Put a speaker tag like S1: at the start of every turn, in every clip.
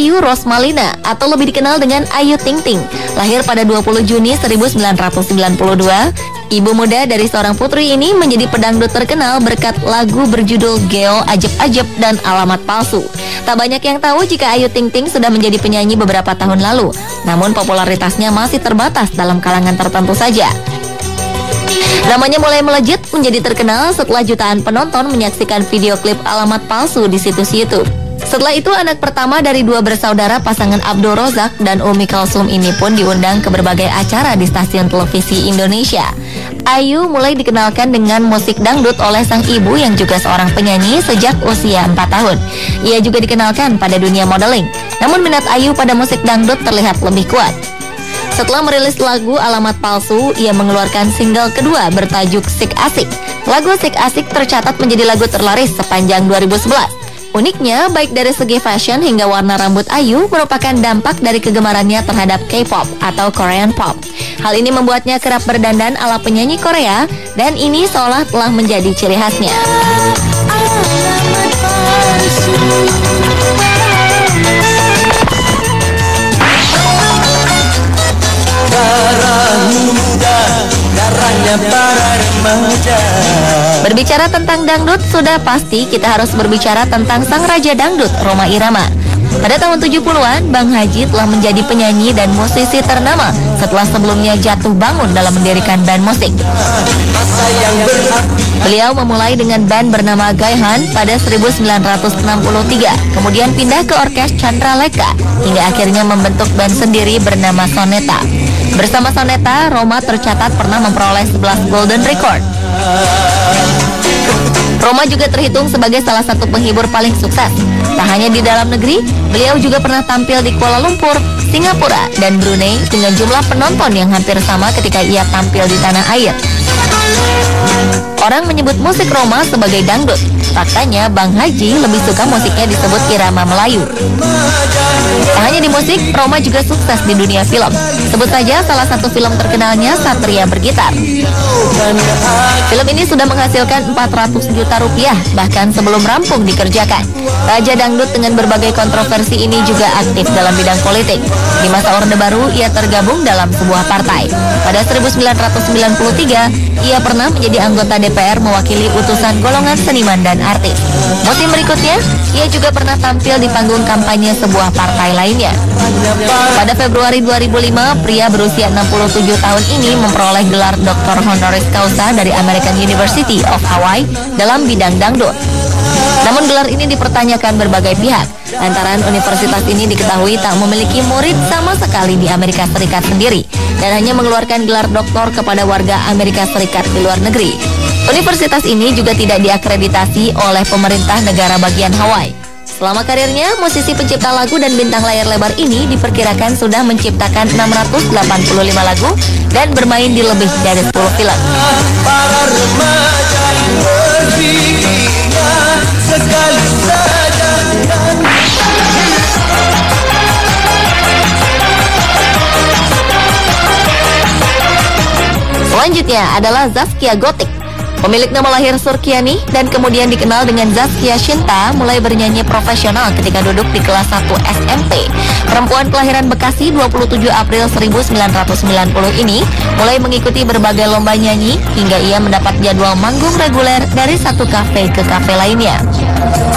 S1: Ayu Rosmalina atau lebih dikenal dengan Ayu Ting Ting. Lahir pada 20 Juni 1992, ibu muda dari seorang putri ini menjadi pedangdut terkenal berkat lagu berjudul Geo, Ajeb-Ajeb, dan Alamat Palsu. Tak banyak yang tahu jika Ayu Ting Ting sudah menjadi penyanyi beberapa tahun lalu, namun popularitasnya masih terbatas dalam kalangan tertentu saja. Namanya mulai melejit menjadi terkenal setelah jutaan penonton menyaksikan video klip Alamat Palsu di situs YouTube. Setelah itu, anak pertama dari dua bersaudara pasangan Abdul Rozak dan Umi Kalsum ini pun diundang ke berbagai acara di stasiun televisi Indonesia. Ayu mulai dikenalkan dengan musik dangdut oleh sang ibu yang juga seorang penyanyi sejak usia 4 tahun. Ia juga dikenalkan pada dunia modeling. Namun minat Ayu pada musik dangdut terlihat lebih kuat. Setelah merilis lagu Alamat Palsu, ia mengeluarkan single kedua bertajuk Sik Asik. Lagu Sik Asik tercatat menjadi lagu terlaris sepanjang 2011. Uniknya, baik dari segi fashion hingga warna rambut Ayu merupakan dampak dari kegemarannya terhadap K-pop atau Korean pop. Hal ini membuatnya kerap berdandan ala penyanyi Korea, dan ini seolah telah menjadi ciri khasnya. Berbicara tentang dangdut, sudah pasti kita harus berbicara tentang sang raja dangdut, Rhoma Irama. Pada tahun 70-an, Bang Haji telah menjadi penyanyi dan musisi ternama setelah sebelumnya jatuh bangun dalam mendirikan band musik. Beliau memulai dengan band bernama Gaihan pada 1963, kemudian pindah ke orkes Chandra Lekha, hingga akhirnya membentuk band sendiri bernama Soneta. Bersama Soneta, Rhoma tercatat pernah memperoleh 11 Golden Record. Rhoma juga terhitung sebagai salah satu penghibur paling sukses. Tak hanya di dalam negeri, beliau juga pernah tampil di Kuala Lumpur, Singapura, dan Brunei dengan jumlah penonton yang hampir sama ketika ia tampil di tanah air. Orang menyebut musik Rhoma sebagai dangdut. Faktanya, Bang Haji lebih suka musiknya disebut irama Melayu. Tak hanya di musik, Rhoma juga sukses di dunia film. Sebut saja salah satu film terkenalnya, Satria Bergitar. Film ini sudah menghasilkan 400 juta rupiah, bahkan sebelum rampung dikerjakan. Raja dangdut dengan berbagai kontroversi ini juga aktif dalam bidang politik. Di masa Orde Baru, ia tergabung dalam sebuah partai. Pada 1993, ia pernah menjadi anggota DPR mewakili utusan golongan seniman dan artis. Musim berikutnya, ia juga pernah tampil di panggung kampanye sebuah partai lainnya. Pada Februari 2005, pria berusia 67 tahun ini memperoleh gelar Dr. Honoris Causa dari American University of Hawaii dalam bidang dangdut. Namun gelar ini dipertanyakan berbagai pihak, lantaran universitas ini diketahui tak memiliki murid sama sekali di Amerika Serikat sendiri, dan hanya mengeluarkan gelar doktor kepada warga Amerika Serikat di luar negeri. Universitas ini juga tidak diakreditasi oleh pemerintah negara bagian Hawaii. Selama karirnya, musisi pencipta lagu dan bintang layar lebar ini diperkirakan sudah menciptakan 685 lagu dan bermain di lebih dari 10 film. Para remaja yang berpikir sekali saja. Selanjutnya adalah Zaskia Gotik. Pemilik nama lahir Surkiani dan kemudian dikenal dengan Zaskia Shinta mulai bernyanyi profesional ketika duduk di kelas 1 SMP. Perempuan kelahiran Bekasi 27 April 1990 ini mulai mengikuti berbagai lomba nyanyi hingga ia mendapat jadwal manggung reguler dari satu kafe ke kafe lainnya.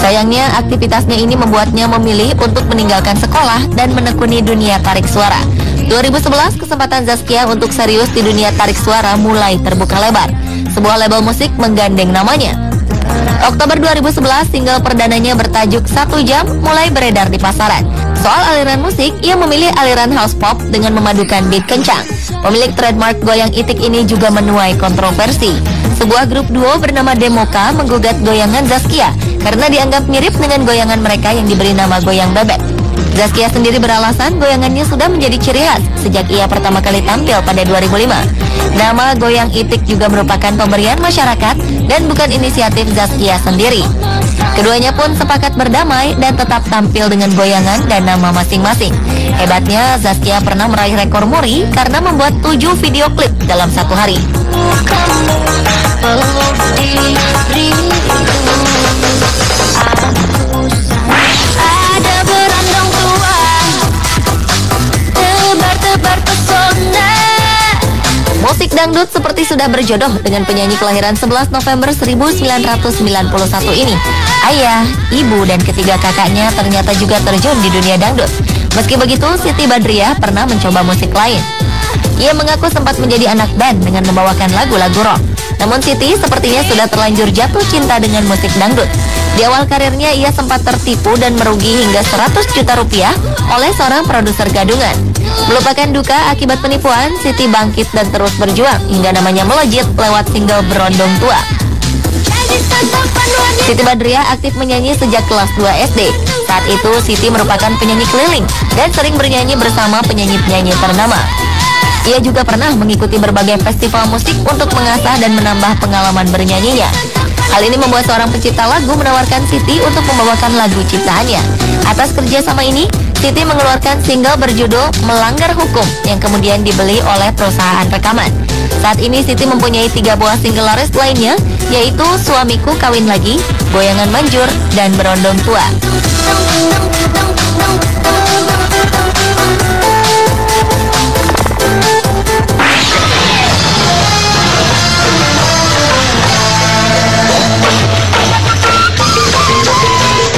S1: Sayangnya, aktivitasnya ini membuatnya memilih untuk meninggalkan sekolah dan menekuni dunia tarik suara. 2011, kesempatan Zaskia untuk serius di dunia tarik suara mulai terbuka lebar. Sebuah label musik menggandeng namanya. Oktober 2011, single perdananya bertajuk 1 Jam mulai beredar di pasaran. Soal aliran musik, ia memilih aliran house pop dengan memadukan beat kencang. Pemilik trademark goyang itik ini juga menuai kontroversi. Sebuah grup duo bernama Demoka menggugat goyangan Zaskia karena dianggap mirip dengan goyangan mereka yang diberi nama Goyang Bebek. Zaskia sendiri beralasan goyangannya sudah menjadi ciri khas sejak ia pertama kali tampil pada 2005. Nama Goyang Itik juga merupakan pemberian masyarakat dan bukan inisiatif Zaskia sendiri. Keduanya pun sepakat berdamai dan tetap tampil dengan goyangan dan nama masing-masing. Hebatnya, Zaskia pernah meraih rekor muri karena membuat 7 video klip dalam satu hari. Ada berandang tua dangdut seperti sudah berjodoh dengan penyanyi kelahiran 11 November 1991 ini. Ayah, ibu, dan ketiga kakaknya ternyata juga terjun di dunia dangdut. Meski begitu, Siti Badriah pernah mencoba musik lain. Ia mengaku sempat menjadi anak band dengan membawakan lagu-lagu rock. Namun Siti sepertinya sudah terlanjur jatuh cinta dengan musik dangdut. Di awal karirnya ia sempat tertipu dan merugi hingga 100 juta rupiah oleh seorang produser gadungan. Melupakan duka akibat penipuan, Siti bangkit dan terus berjuang hingga namanya melejit lewat single Berondong Tua. Siti Badriah aktif menyanyi sejak kelas 2 SD. Saat itu Siti merupakan penyanyi keliling dan sering bernyanyi bersama penyanyi-penyanyi ternama. Ia juga pernah mengikuti berbagai festival musik untuk mengasah dan menambah pengalaman bernyanyinya. Hal ini membuat seorang pencipta lagu menawarkan Siti untuk membawakan lagu ciptaannya. Atas kerjasama ini, Siti mengeluarkan single berjudul Melanggar Hukum yang kemudian dibeli oleh perusahaan rekaman. Saat ini Siti mempunyai 3 buah single laris lainnya, yaitu Suamiku Kawin Lagi, Goyangan Manjur, dan Berondong Tua.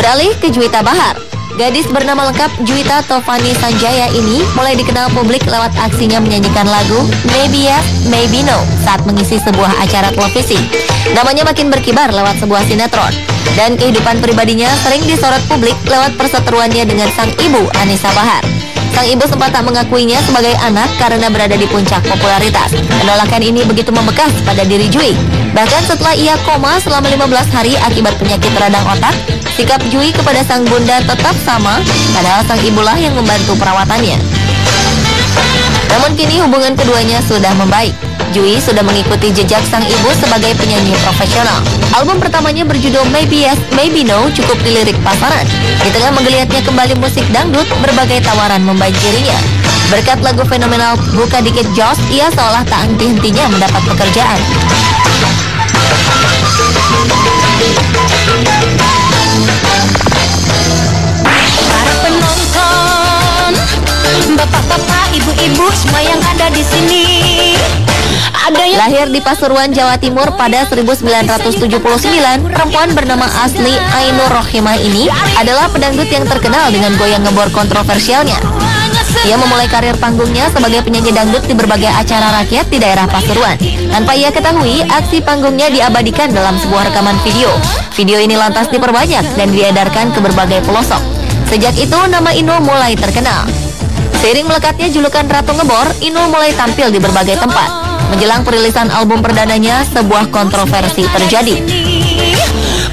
S1: Beralih ke Juwita Bahar. Gadis bernama lengkap Juwita Tovani Sanjaya ini mulai dikenal publik lewat aksinya menyanyikan lagu Maybe Yes, Maybe No saat mengisi sebuah acara televisi. Namanya makin berkibar lewat sebuah sinetron. Dan kehidupan pribadinya sering disorot publik lewat perseteruannya dengan sang ibu Anissa Bahar. Sang ibu sempat tak mengakuinya sebagai anak karena berada di puncak popularitas. Penolakan ini begitu membekas pada diri Jui. Bahkan setelah ia koma selama 15 hari akibat penyakit radang otak, sikap Jui kepada sang bunda tetap sama, padahal sang ibulah yang membantu perawatannya. Namun kini hubungan keduanya sudah membaik. Jui sudah mengikuti jejak sang ibu sebagai penyanyi profesional. Album pertamanya berjudul Maybe Yes, Maybe No cukup dilirik pasaran. Di tengah menggeliatnya kembali musik dangdut, berbagai tawaran membanjirinya. Berkat lagu fenomenal Buka Dikit Jos, ia seolah tak henti-hentinya mendapat pekerjaan.
S2: Para penonton, bapak-bapak, ibu-ibu, semua yang ada di sini.
S1: Lahir di Pasuruan, Jawa Timur pada 1979, perempuan bernama asli Ainur Rohimah ini adalah pedangdut yang terkenal dengan goyang ngebor kontroversialnya. Ia memulai karir panggungnya sebagai penyanyi dangdut di berbagai acara rakyat di daerah Pasuruan. Tanpa ia ketahui, aksi panggungnya diabadikan dalam sebuah rekaman video. Video ini lantas diperbanyak dan diedarkan ke berbagai pelosok. Sejak itu, nama Inul mulai terkenal. Seiring melekatnya julukan Ratu Ngebor, Inul mulai tampil di berbagai tempat. Menjelang perilisan album perdananya, sebuah kontroversi terjadi.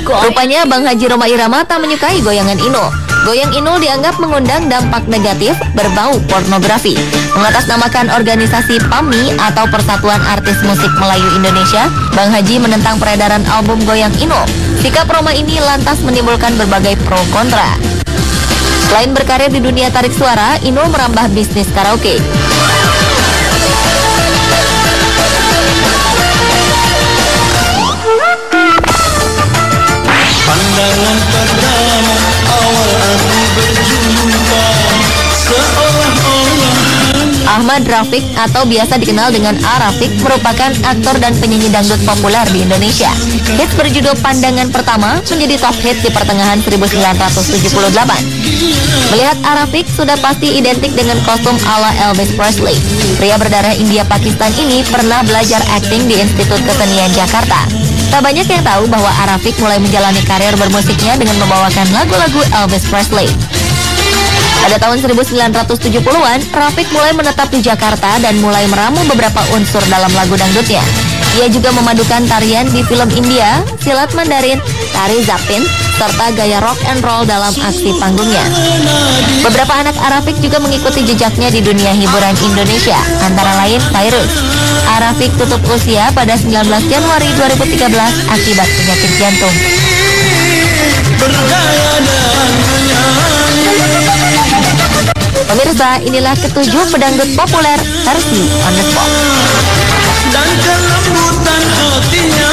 S1: Rupanya Bang Haji Rhoma Irama tak menyukai goyangan Inul. Goyang Inul dianggap mengundang dampak negatif berbau pornografi. Mengatasnamakan organisasi PAMI atau Persatuan Artis Musik Melayu Indonesia, Bang Haji menentang peredaran album goyang Inul. Sikap Rhoma ini lantas menimbulkan berbagai pro kontra. Selain berkarir di dunia tarik suara, Inul merambah bisnis karaoke.
S3: Pandangan pertama awal aku berjumpa seolah-olah.
S1: Ahmad Rafiq atau biasa dikenal dengan A. Rafiq merupakan aktor dan penyanyi dangdut populer di Indonesia. Hits berjudul Pandangan Pertama menjadi top hit di pertengahan 1978. Melihat A. Rafiq sudah pasti identik dengan kostum ala Elvis Presley. Pria berdarah India Pakistan ini pernah belajar akting di Institut Kesenian Jakarta. Tak banyak yang tahu bahwa A. Rafiq mulai menjalani karir bermusiknya dengan membawakan lagu-lagu Elvis Presley. Pada tahun 1970-an, Rafiq mulai menetap di Jakarta dan mulai meramu beberapa unsur dalam lagu dangdutnya. Ia juga memadukan tarian di film India, silat Mandarin, tari Zapin, serta gaya rock and roll dalam aksi panggungnya. Beberapa anak A. Rafiq juga mengikuti jejaknya di dunia hiburan Indonesia, antara lain Fairuz. A. Rafiq tutup usia pada 19 Januari 2013 akibat penyakit jantung. Pemirsa, inilah ketujuh pedangdut populer versi On The Spot.
S3: Dan kelembutan hatinya